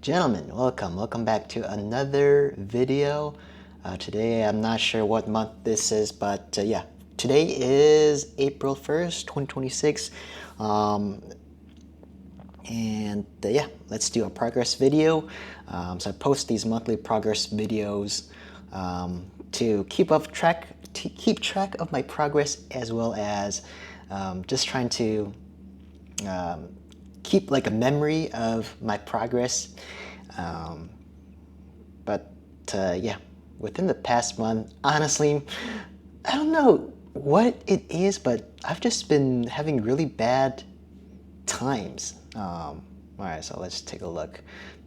Gentlemen, welcome back to another video. Today I'm not sure what month this is, but yeah, today is April 1st, 2026. Yeah, let's do a progress video. So I post these monthly progress videos to keep track of my progress, as well as just trying to keep like a memory of my progress. Yeah, within the past month, honestly, I don't know what it is, but I've just been having really bad times. All right, so let's take a look.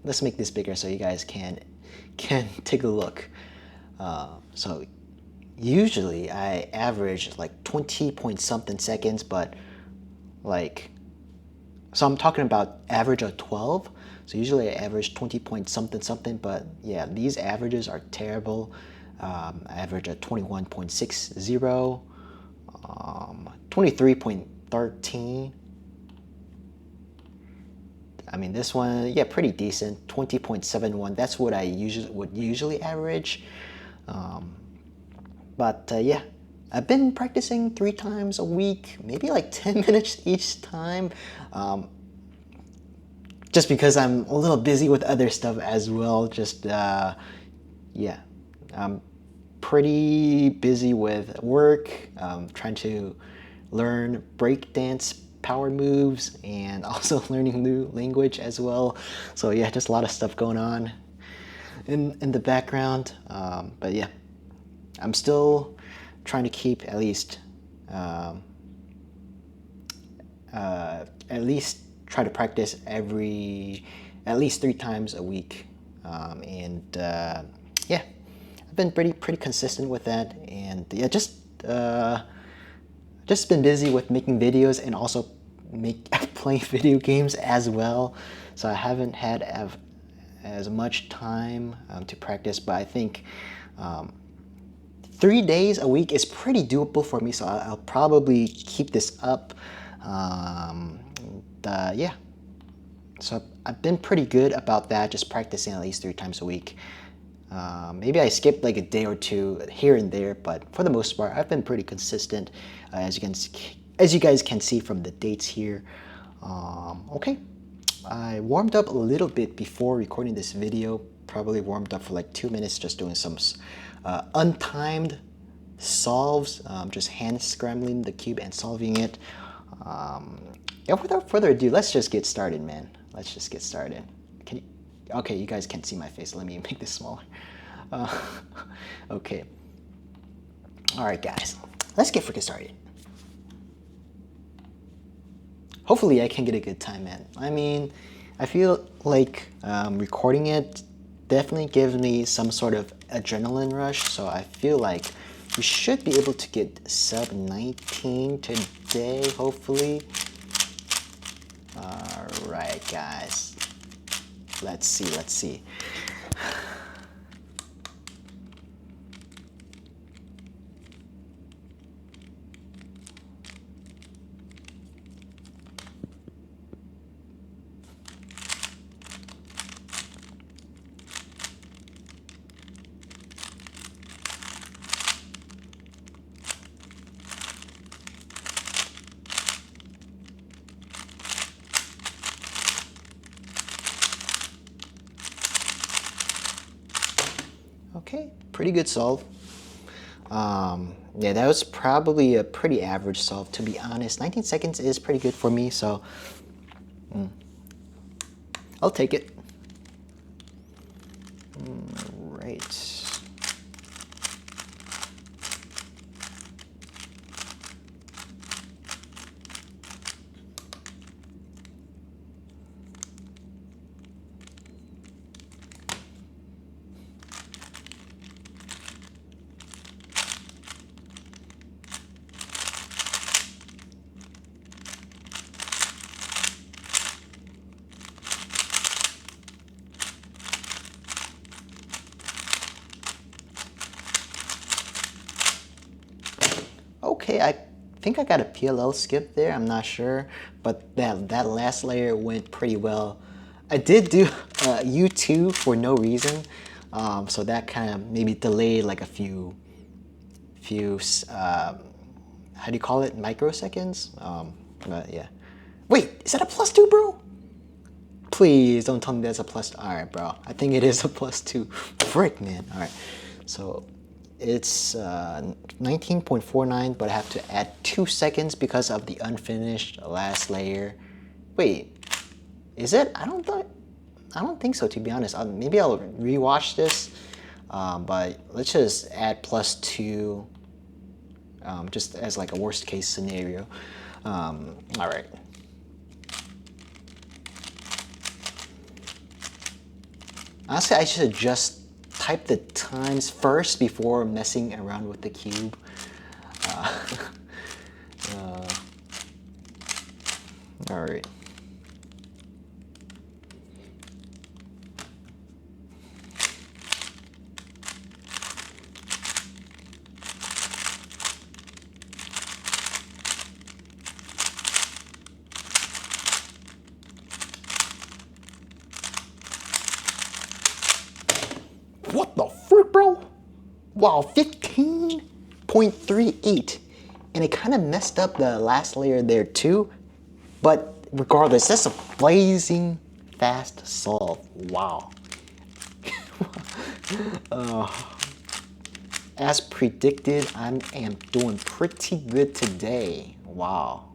Let's make this bigger so you guys can take a look. So usually I average like 20 point something seconds, but like, so I'm talking about average of 12. So usually I average 20 point something, but yeah, these averages are terrible. I average a 21.60, 23.13. I mean, this one, yeah, pretty decent, 20.71. That's what I usually average. Yeah, I've been practicing 3 times a week, maybe like 10 minutes each time. Just because I'm a little busy with other stuff as well. Yeah, I'm pretty busy with work, trying to learn breakdance power moves, and also learning new language as well. So yeah, just a lot of stuff going on in the background. But yeah, I'm still trying to keep at least try to practice at least 3 times a week. Yeah, I've been pretty consistent with that. And yeah, just been busy with making videos and also playing video games as well. So I haven't had as much time to practice, but I think 3 days a week is pretty doable for me. So I'll probably keep this up. Yeah, so I've been pretty good about that, just practicing at least 3 times a week. Maybe I skipped like a day or 2 here and there, but for the most part, I've been pretty consistent, as you guys can see from the dates here. Okay, I warmed up a little bit before recording this video. Probably warmed up for like 2 minutes, just doing some untimed solves, just hand scrambling the cube and solving it. Yeah, without further ado, let's just get started, man. Let's just get started. Okay, you guys can't see my face. Let me make this smaller. Okay. All right, guys. Let's get freaking started. Hopefully I can get a good time, man. I mean, I feel like recording it definitely gives me some sort of adrenaline rush. So I feel like we should be able to get sub 19 today, hopefully. All right, guys. Let's see. Okay, pretty good solve. Yeah, that was probably a pretty average solve, to be honest. 19 seconds is pretty good for me, so I'll take it. Right. Okay, I think I got a PLL skip there. I'm not sure, but that last layer went pretty well. I did do U2 for no reason, so that kind of maybe delayed like a few how do you call it, microseconds? But yeah. Wait, is that a +2, bro? Please don't tell me that's a plus. All right, bro. I think it is a +2. Frick, man. All right. So it's 19.49, but I have to add 2 seconds because of the unfinished last layer. Wait, is it? I don't think so, to be honest. Maybe I'll rewatch this, but let's just add +2, just as like a worst case scenario. All right. Honestly, I should just type the times first before messing around with the cube. All right. What the frick, bro? Wow, 15.38. And it kind of messed up the last layer there too. But regardless, that's a blazing fast solve. Wow. As predicted, I am doing pretty good today. Wow.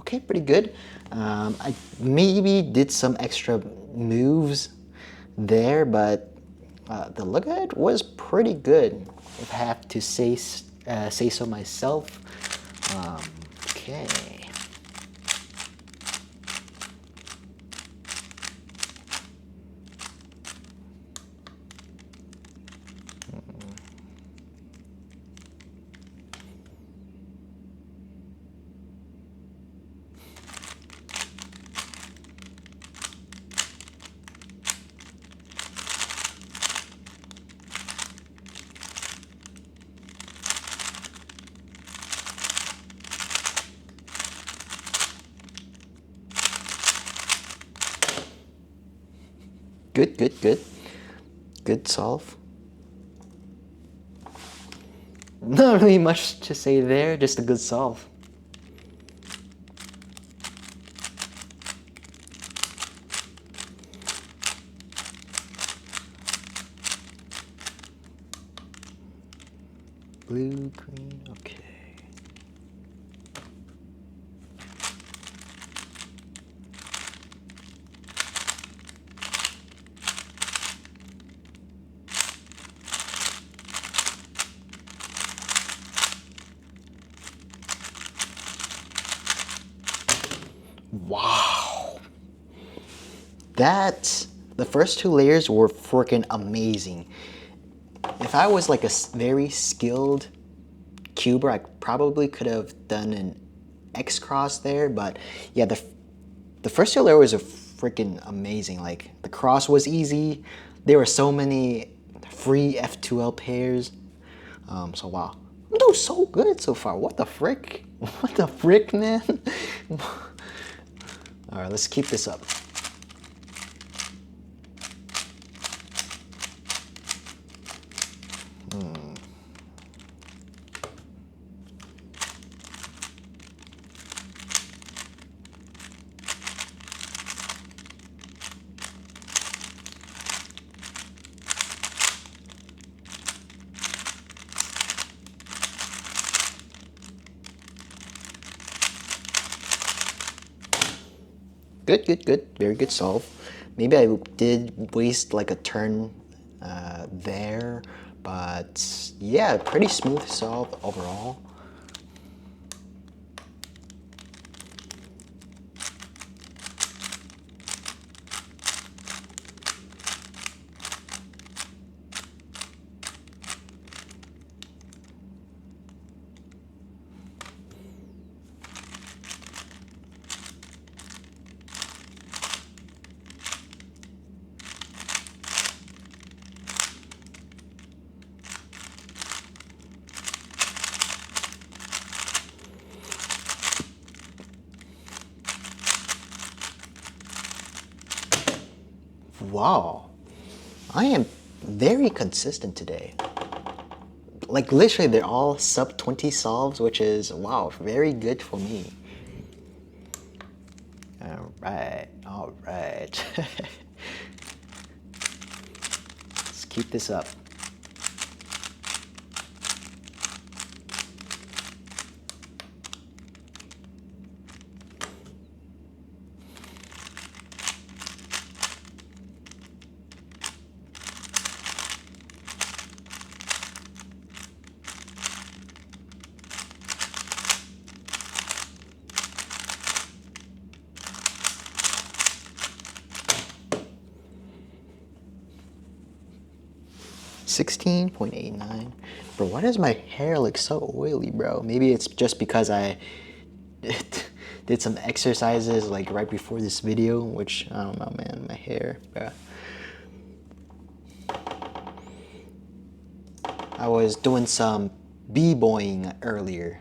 Okay, pretty good. I maybe did some extra moves there, but the look at it was pretty good, if I have to say so myself. Okay. Good, good, good. Good solve. Not really much to say there, just a good solve. Blue, green, okay. Wow. The first 2 layers were freaking amazing. If I was like a very skilled cuber, I probably could have done an X cross there, but yeah, the first 2 layers were freaking amazing. Like the cross was easy. There were so many free F2L pairs. So wow, I'm doing so good so far. What the frick? What the frick, man? All right, let's keep this up. Good, good, good. Very good solve. Maybe I did waste like a turn there, but yeah, pretty smooth solve overall. Wow, I am very consistent today. Like literally they're all sub 20 solves, which is, wow, very good for me. All right. Let's keep this up. $16.89. Bro, why does my hair look so oily, bro? Maybe it's just because I did some exercises like right before this video, which I don't know, man. My hair, bro. I was doing some b-boying earlier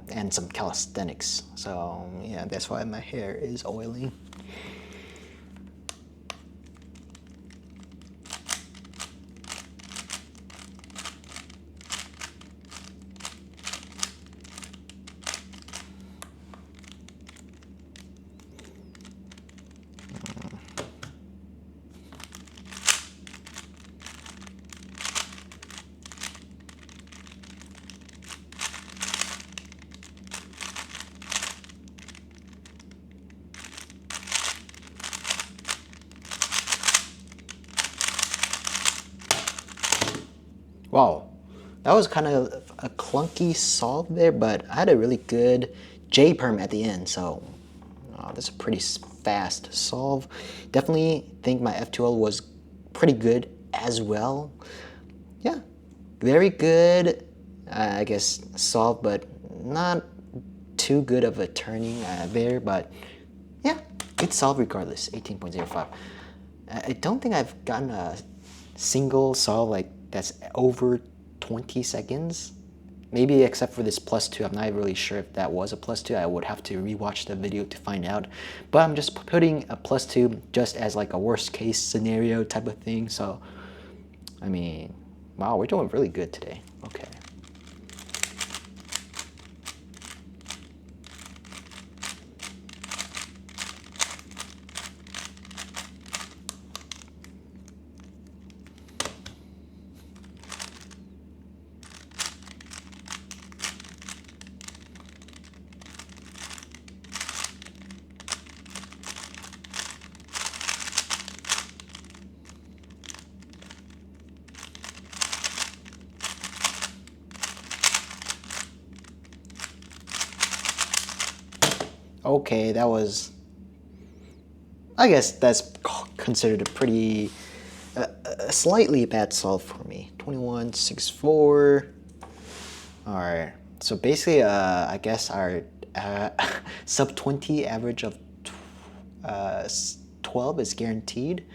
and some calisthenics, so yeah, that's why my hair is oily. Wow, that was kind of a clunky solve there, but I had a really good J-perm at the end, so that's a pretty fast solve. Definitely think my F2L was pretty good as well. Yeah, very good, I guess, solve, but not too good of a turning there, but yeah, good solve regardless, 18.05. I don't think I've gotten a single solve like that's over 20 seconds. Maybe except for this +2. I'm not really sure if that was a +2. I would have to rewatch the video to find out. But I'm just putting a +2 just as like a worst case scenario type of thing. So, I mean, wow, we're doing really good today. Okay. Okay, that was, I guess that's considered a pretty, slightly bad solve for me. 21.64. All right, so basically, I guess our sub 20 average of 12 is guaranteed.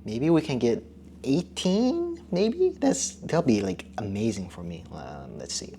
Maybe we can get 18, maybe? That'll be like amazing for me. Let's see.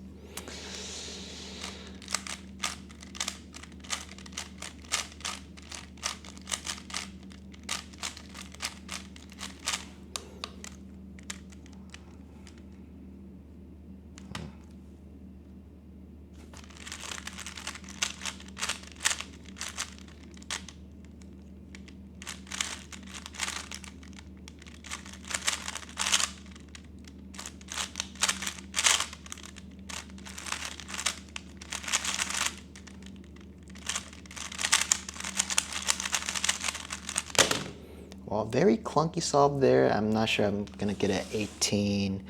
Well, very clunky solve there. I'm not sure I'm gonna get an 18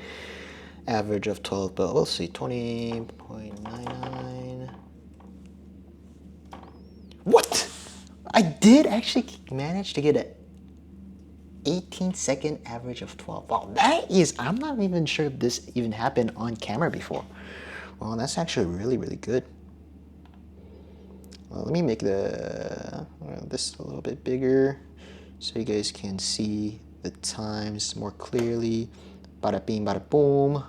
average of 12, but we'll see. 20.99. What? I did actually manage to get an 18-second average of 12. Wow, that is, I'm not even sure if this even happened on camera before. Well, that's actually really, really good. Well, let me make this a little bit bigger so you guys can see the times more clearly. Bada bing, bada boom.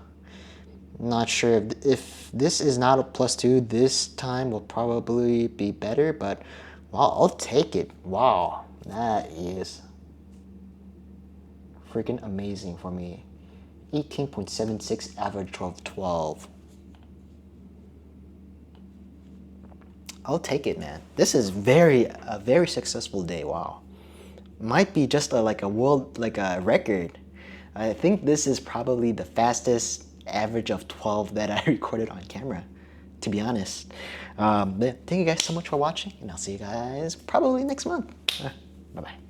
Not sure if this is not a +2, this time will probably be better, but wow, I'll take it. Wow, that is freaking amazing for me. 18.76 average of 12. I'll take it, man. This is a very successful day. Wow. Might be just like a record. I think this is probably the fastest average of 12 that I recorded on camera, to be honest. Thank you guys so much for watching, and I'll see you guys probably next month. Bye-bye.